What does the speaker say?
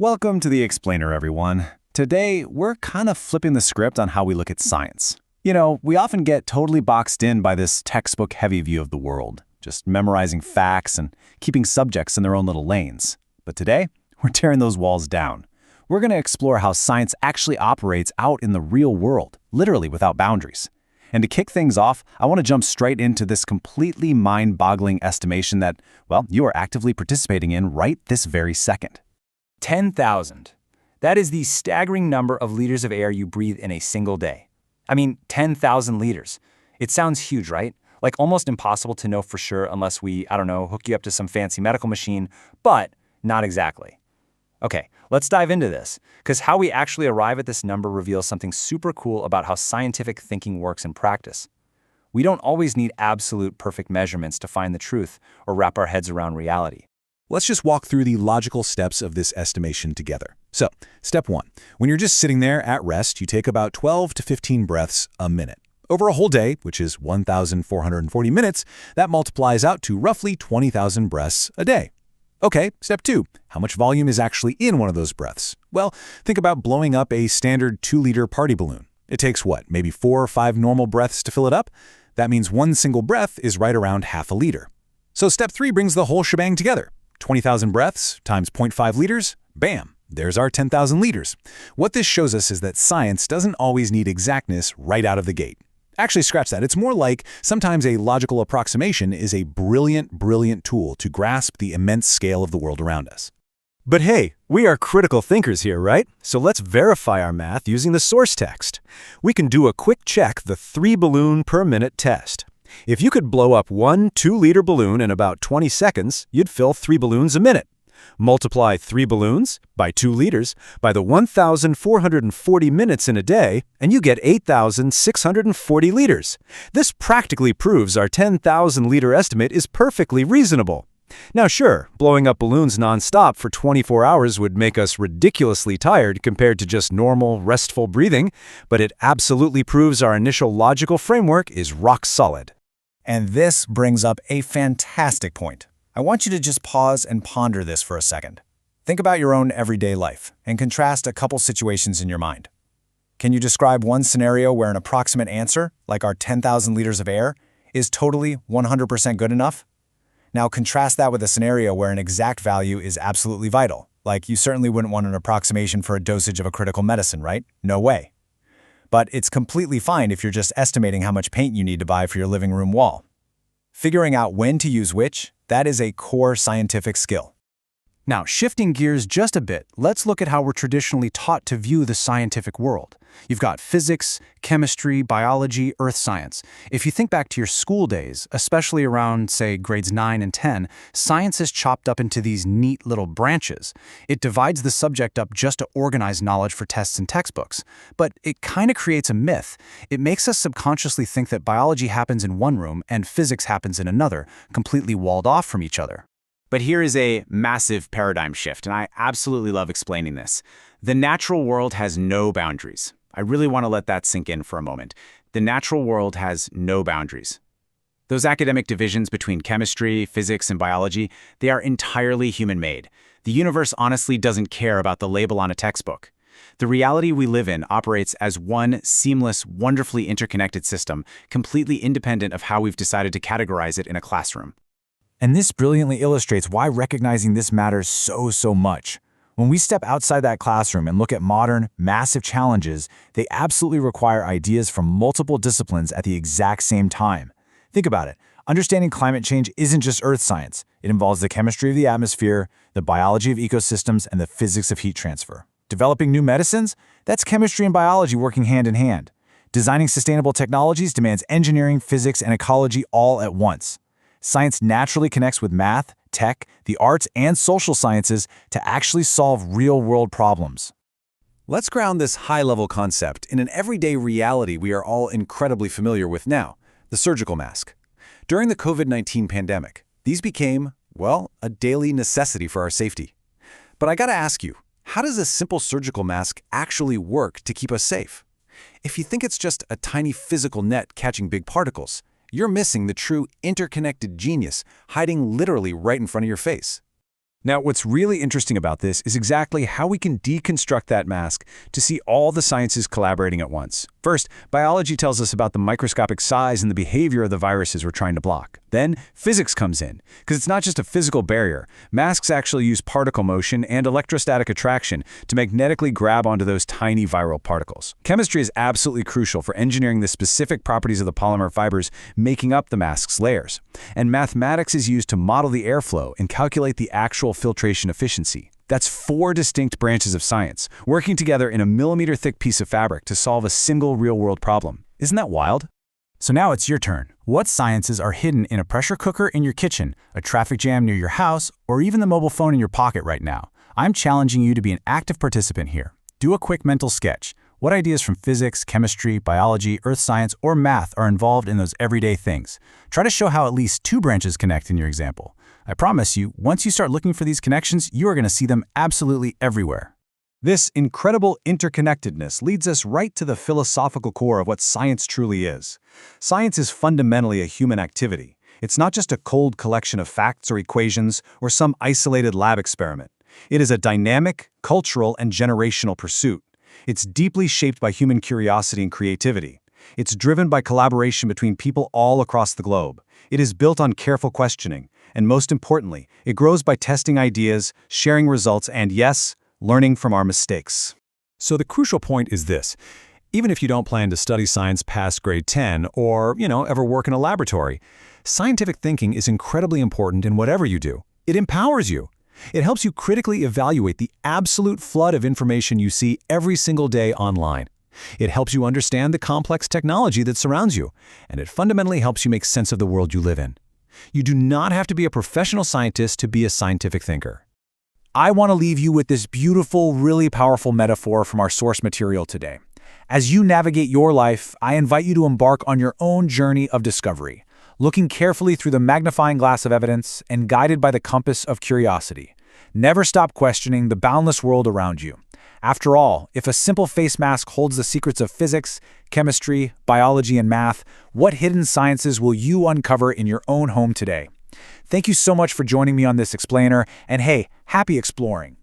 Welcome to the Explainer, everyone. Today, we're kind of flipping the script on how we look at science. We often get totally boxed in by this textbook-heavy view of the world, just memorizing facts and keeping subjects in their own little lanes. But today, we're tearing those walls down. We're going to explore how science actually operates out in the real world, literally without boundaries. And to kick things off, I want to jump straight into this completely mind-boggling estimation that, well, you are actively participating in right this very second. 10,000. That is the staggering number of liters of air you breathe in a single day. 10,000 liters. It sounds huge, right? Like almost impossible to know for sure unless we, hook you up to some fancy medical machine, but not exactly. Okay, let's dive into this, because how we actually arrive at this number reveals something super cool about how scientific thinking works in practice. We don't always need absolute perfect measurements to find the truth or wrap our heads around reality. Let's just walk through the logical steps of this estimation together. So, step 1. When you're just sitting there at rest, you take about 12 to 15 breaths a minute. Over a whole day, which is 1,440 minutes, that multiplies out to roughly 20,000 breaths a day. Okay, step 2. How much volume is actually in one of those breaths? Well, think about blowing up a standard 2-liter party balloon. It takes what, maybe 4 or 5 normal breaths to fill it up? That means one single breath is right around half a liter. So step 3 brings the whole shebang together. 20,000 breaths times 0.5 liters, bam, there's our 10,000 liters. What this shows us is that science doesn't always need exactness right out of the gate. Actually, scratch that. It's more like sometimes a logical approximation is a brilliant tool to grasp the immense scale of the world around us. But hey, we are critical thinkers here, right? So let's verify our math using the source text. We can do a quick check, the 3 balloon per minute test. If you could blow up one 2-liter balloon in about 20 seconds, you'd fill 3 balloons a minute. Multiply 3 balloons by 2 liters by the 1,440 minutes in a day, and you get 8,640 liters. This practically proves our 10,000-liter estimate is perfectly reasonable. Now sure, blowing up balloons non-stop for 24 hours would make us ridiculously tired compared to just normal, restful breathing, but it absolutely proves our initial logical framework is rock solid. And this brings up a fantastic point. I want you to just pause and ponder this for a second. Think about your own everyday life and contrast a couple situations in your mind. Can you describe one scenario where an approximate answer, like our 10,000 liters of air, is totally 100% good enough? Now contrast that with a scenario where an exact value is absolutely vital. Like you certainly wouldn't want an approximation for a dosage of a critical medicine, right? No way. But it's completely fine if you're just estimating how much paint you need to buy for your living room wall. Figuring out when to use which, that is a core scientific skill. Now, shifting gears just a bit, let's look at how we're traditionally taught to view the scientific world. You've got physics, chemistry, biology, earth science. If you think back to your school days, especially around, say, grades 9 and 10, science is chopped up into these neat little branches. It divides the subject up just to organize knowledge for tests and textbooks. But it kind of creates a myth. It makes us subconsciously think that biology happens in one room and physics happens in another, completely walled off from each other. But here is a massive paradigm shift, and I absolutely love explaining this. The natural world has no boundaries. I really want to let that sink in for a moment. The natural world has no boundaries. Those academic divisions between chemistry, physics, and biology, they are entirely human-made. The universe honestly doesn't care about the label on a textbook. The reality we live in operates as one seamless, wonderfully interconnected system, completely independent of how we've decided to categorize it in a classroom. And this brilliantly illustrates why recognizing this matters so much. When we step outside that classroom and look at modern, massive challenges, they absolutely require ideas from multiple disciplines at the exact same time. Think about it. Understanding climate change isn't just earth science. It involves the chemistry of the atmosphere, the biology of ecosystems, and the physics of heat transfer. Developing new medicines? That's chemistry and biology working hand in hand. Designing sustainable technologies demands engineering, physics, and ecology all at once. Science naturally connects with math, tech, the arts, and social sciences to actually solve real-world problems. Let's ground this high-level concept in an everyday reality we are all incredibly familiar with now, the surgical mask. During the COVID-19 pandemic, these became, well, a daily necessity for our safety. But I gotta ask you, how does a simple surgical mask actually work to keep us safe? If you think it's just a tiny physical net catching big particles, you're missing the true interconnected genius hiding literally right in front of your face. Now, what's really interesting about this is exactly how we can deconstruct that mask to see all the sciences collaborating at once. First, biology tells us about the microscopic size and the behavior of the viruses we're trying to block. Then, physics comes in, because it's not just a physical barrier. Masks actually use particle motion and electrostatic attraction to magnetically grab onto those tiny viral particles. Chemistry is absolutely crucial for engineering the specific properties of the polymer fibers making up the mask's layers. And mathematics is used to model the airflow and calculate the actual filtration efficiency. That's 4 distinct branches of science, working together in a millimeter-thick piece of fabric to solve a single real-world problem. Isn't that wild? So now it's your turn. What sciences are hidden in a pressure cooker in your kitchen, a traffic jam near your house, or even the mobile phone in your pocket right now? I'm challenging you to be an active participant here. Do a quick mental sketch. What ideas from physics, chemistry, biology, earth science, or math are involved in those everyday things? Try to show how at least 2 branches connect in your example. I promise you, once you start looking for these connections, you are going to see them absolutely everywhere. This incredible interconnectedness leads us right to the philosophical core of what science truly is. Science is fundamentally a human activity. It's not just a cold collection of facts or equations or some isolated lab experiment. It is a dynamic, cultural, and generational pursuit. It's deeply shaped by human curiosity and creativity. It's driven by collaboration between people all across the globe. It is built on careful questioning. And most importantly, it grows by testing ideas, sharing results, and yes, learning from our mistakes. So the crucial point is this. Even if you don't plan to study science past grade 10 or, ever work in a laboratory, scientific thinking is incredibly important in whatever you do. It empowers you. It helps you critically evaluate the absolute flood of information you see every single day online. It helps you understand the complex technology that surrounds you, and it fundamentally helps you make sense of the world you live in. You do not have to be a professional scientist to be a scientific thinker. I want to leave you with this beautiful, really powerful metaphor from our source material today. As you navigate your life, I invite you to embark on your own journey of discovery, looking carefully through the magnifying glass of evidence and guided by the compass of curiosity. Never stop questioning the boundless world around you. After all, if a simple face mask holds the secrets of physics, chemistry, biology, and math, what hidden sciences will you uncover in your own home today? Thank you so much for joining me on this explainer, and hey, happy exploring!